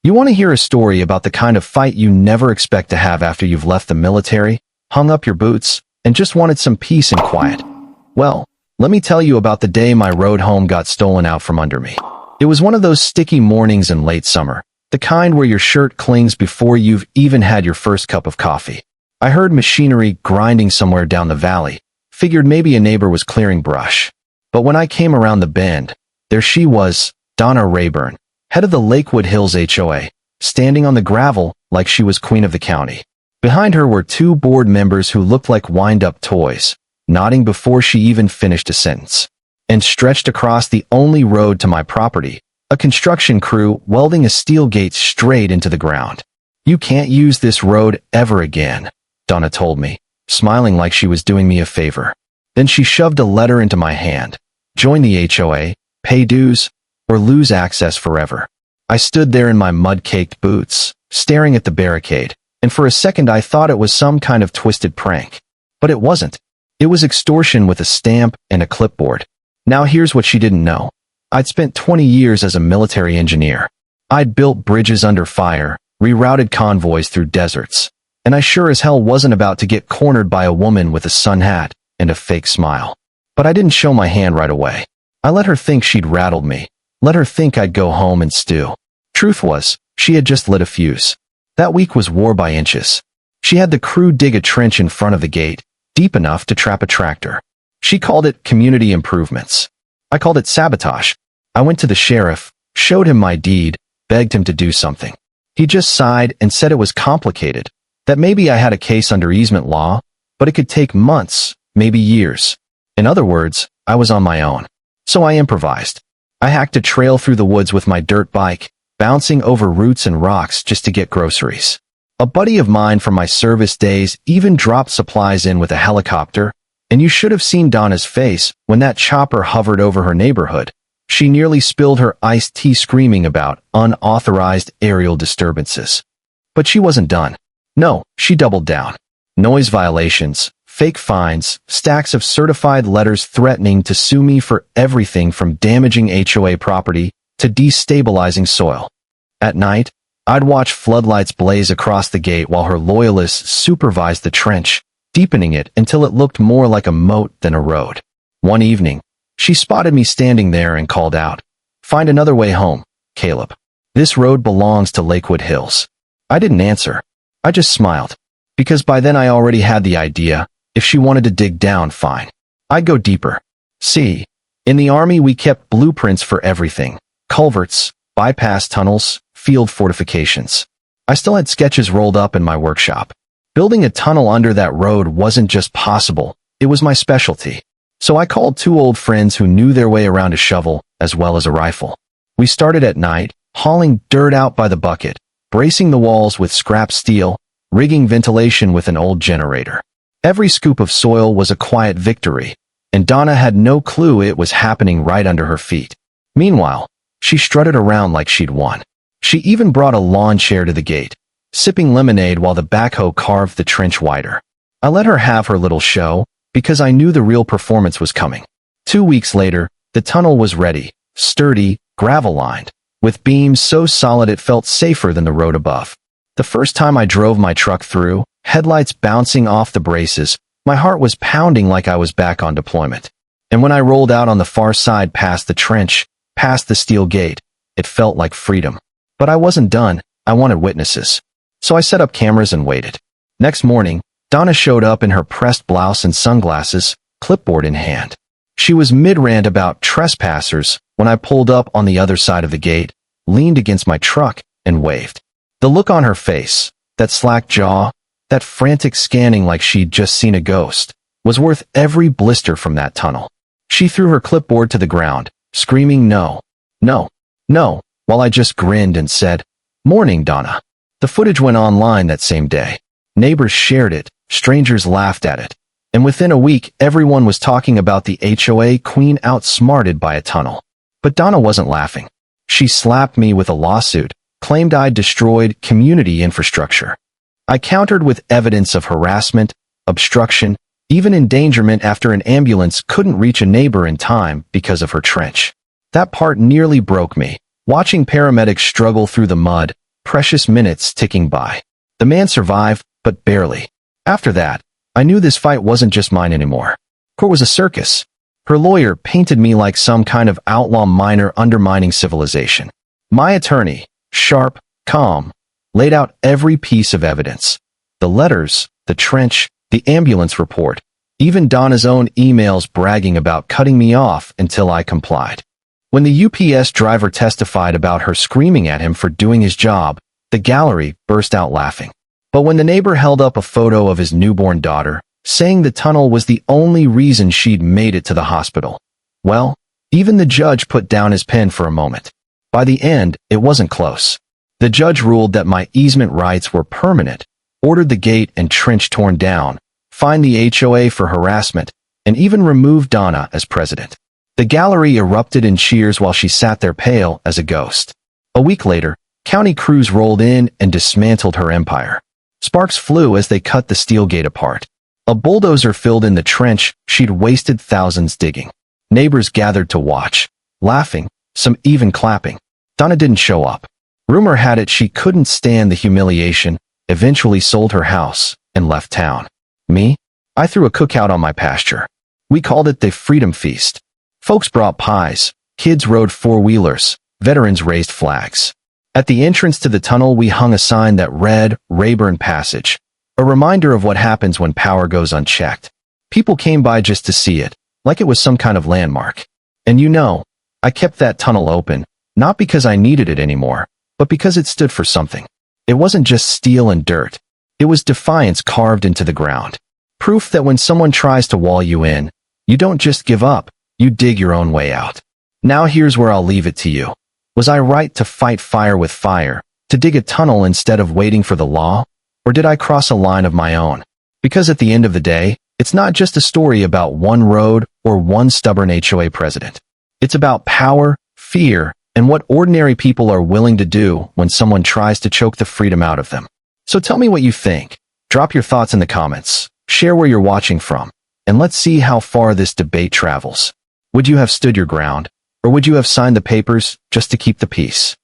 You want to hear a story about the kind of fight you never expect to have after you've left the military, hung up your boots, and just wanted some peace and quiet? Well, let me tell you about the day my road home got stolen out from under me. It was one of those sticky mornings in late summer, the kind where your shirt clings before you've even had your first cup of coffee. I heard machinery grinding somewhere down the valley, figured maybe a neighbor was clearing brush. But when I came around the bend, there she was, Donna Rayburn, head of the Lakewood Hills HOA, standing on the gravel like she was queen of the county. Behind her were two board members who looked like wind-up toys, nodding before she even finished a sentence. And stretched across the only road to my property, a construction crew welding a steel gate straight into the ground. "You can't use this road ever again," Donna told me, smiling like she was doing me a favor. Then she shoved a letter into my hand. "Join the HOA, pay dues, or lose access forever." I stood there in my mud-caked boots, staring at the barricade, and for a second I thought it was some kind of twisted prank. But it wasn't. It was extortion with a stamp and a clipboard. Now here's what she didn't know. I'd spent 20 years as a military engineer. I'd built bridges under fire, rerouted convoys through deserts, and I sure as hell wasn't about to get cornered by a woman with a sun hat and a fake smile. But I didn't show my hand right away. I let her think she'd rattled me. Let her think I'd go home and stew. Truth was, she had just lit a fuse. That week was war by inches. She had the crew dig a trench in front of the gate, deep enough to trap a tractor. She called it community improvements. I called it sabotage. I went to the sheriff, showed him my deed, begged him to do something. He just sighed and said it was complicated, that maybe I had a case under easement law, but it could take months, maybe years. In other words, I was on my own. So I improvised. I hacked a trail through the woods with my dirt bike, bouncing over roots and rocks just to get groceries. A buddy of mine from my service days even dropped supplies in with a helicopter, and you should have seen Donna's face when that chopper hovered over her neighborhood. She nearly spilled her iced tea screaming about unauthorized aerial disturbances. But she wasn't done. No, she doubled down. Noise violations, fake fines, stacks of certified letters threatening to sue me for everything from damaging HOA property to destabilizing soil. At night, I'd watch floodlights blaze across the gate while her loyalists supervised the trench, deepening it until it looked more like a moat than a road. One evening, she spotted me standing there and called out, "Find another way home, Caleb. This road belongs to Lakewood Hills." I didn't answer. I just smiled. Because by then I already had the idea. If she wanted to dig down, fine. I'd go deeper. See, in the Army we kept blueprints for everything. Culverts, bypass tunnels, field fortifications. I still had sketches rolled up in my workshop. Building a tunnel under that road wasn't just possible, it was my specialty. So I called two old friends who knew their way around a shovel as well as a rifle. We started at night, hauling dirt out by the bucket, bracing the walls with scrap steel, rigging ventilation with an old generator. Every scoop of soil was a quiet victory, and Donna had no clue it was happening right under her feet. Meanwhile, she strutted around like she'd won. She even brought a lawn chair to the gate, sipping lemonade while the backhoe carved the trench wider. I let her have her little show, because I knew the real performance was coming. 2 weeks later, the tunnel was ready, sturdy, gravel-lined, with beams so solid it felt safer than the road above. The first time I drove my truck through, headlights bouncing off the braces, my heart was pounding like I was back on deployment. And when I rolled out on the far side past the trench, past the steel gate, it felt like freedom. But I wasn't done. I wanted witnesses. So I set up cameras and waited. Next morning, Donna showed up in her pressed blouse and sunglasses, clipboard in hand. She was mid-rant about trespassers when I pulled up on the other side of the gate, leaned against my truck, and waved. The look on her face, that slack jaw, that frantic scanning like she'd just seen a ghost, was worth every blister from that tunnel. She threw her clipboard to the ground, screaming no, no, no, while I just grinned and said, "Morning, Donna." The footage went online that same day. Neighbors shared it, strangers laughed at it, and within a week everyone was talking about the HOA queen outsmarted by a tunnel. But Donna wasn't laughing. She slapped me with a lawsuit, claimed I'd destroyed community infrastructure. I countered with evidence of harassment, obstruction, even endangerment after an ambulance couldn't reach a neighbor in time because of her trench. That part nearly broke me. Watching paramedics struggle through the mud, precious minutes ticking by. The man survived, but barely. After that, I knew this fight wasn't just mine anymore. Court was a circus. Her lawyer painted me like some kind of outlaw miner undermining civilization. My attorney, sharp, calm, laid out every piece of evidence. The letters, the trench, the ambulance report, even Donna's own emails bragging about cutting me off until I complied. When the UPS driver testified about her screaming at him for doing his job, the gallery burst out laughing. But when the neighbor held up a photo of his newborn daughter, saying the tunnel was the only reason she'd made it to the hospital, well, even the judge put down his pen for a moment. By the end, it wasn't close. The judge ruled that my easement rights were permanent, ordered the gate and trench torn down, fined the HOA for harassment, and even removed Donna as president. The gallery erupted in cheers while she sat there pale as a ghost. A week later, county crews rolled in and dismantled her empire. Sparks flew as they cut the steel gate apart. A bulldozer filled in the trench she'd wasted thousands digging. Neighbors gathered to watch, laughing, some even clapping. Donna didn't show up. Rumor had it she couldn't stand the humiliation, eventually sold her house, and left town. Me? I threw a cookout on my pasture. We called it the Freedom Feast. Folks brought pies, kids rode four-wheelers, veterans raised flags. At the entrance to the tunnel we hung a sign that read, Rayburn Passage, a reminder of what happens when power goes unchecked. People came by just to see it, like it was some kind of landmark. And you know, I kept that tunnel open, not because I needed it anymore, but because it stood for something. It wasn't just steel and dirt. It was defiance carved into the ground. Proof that when someone tries to wall you in, you don't just give up, you dig your own way out. Now here's where I'll leave it to you. Was I right to fight fire with fire, to dig a tunnel instead of waiting for the law? Or did I cross a line of my own? Because at the end of the day, it's not just a story about one road or one stubborn HOA president. It's about power, fear, and what ordinary people are willing to do when someone tries to choke the freedom out of them. So tell me what you think. Drop your thoughts in the comments, share where you're watching from, and let's see how far this debate travels. Would you have stood your ground, or would you have signed the papers just to keep the peace?